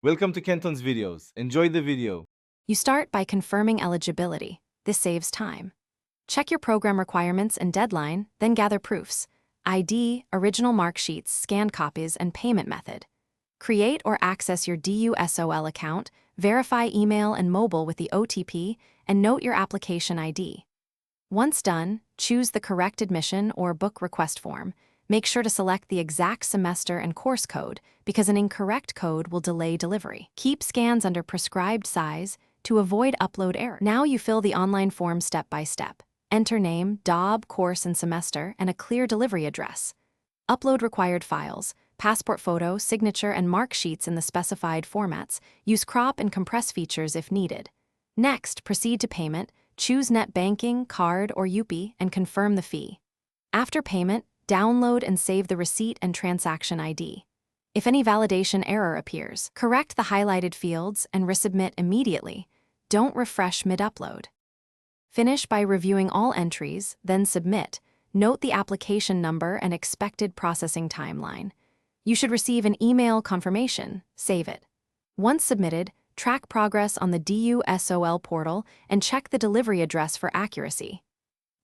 Welcome to Kenton's videos. Enjoy the video. You start by confirming eligibility. This saves time. Check your program requirements and deadline, then gather proofs: ID, original mark sheets, scanned copies, and payment method. Create or access your DUSOL account, verify email and mobile with the OTP, and note your application ID. Once done, choose the correct admission or book request form. Make sure to select the exact semester and course code, because an incorrect code will delay delivery. Keep scans under prescribed size to avoid upload error. Now you fill the online form step by step. Enter name, DOB, course, and semester, and a clear delivery address. Upload required files: passport photo, signature, and mark sheets in the specified formats. Use crop and compress features if needed. Next, proceed to payment. Choose net banking, card, or UPI, and confirm the fee. After payment, download and save the receipt and transaction ID. If any validation error appears, correct the highlighted fields and resubmit immediately. Don't refresh mid-upload. Finish by reviewing all entries, then submit. Note the application number and expected processing timeline. You should receive an email confirmation. Save it. Once submitted, track progress on the DUSOL portal and check the delivery address for accuracy.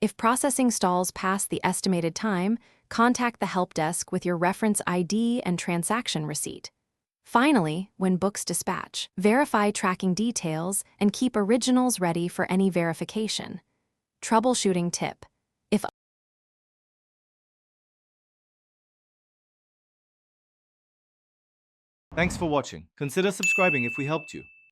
If processing stalls past the estimated time, contact the help desk with your reference ID and transaction receipt. Finally, when books dispatch, verify tracking details and keep originals ready for any verification. Troubleshooting tip: if Thanks for watching. Consider subscribing if we helped you.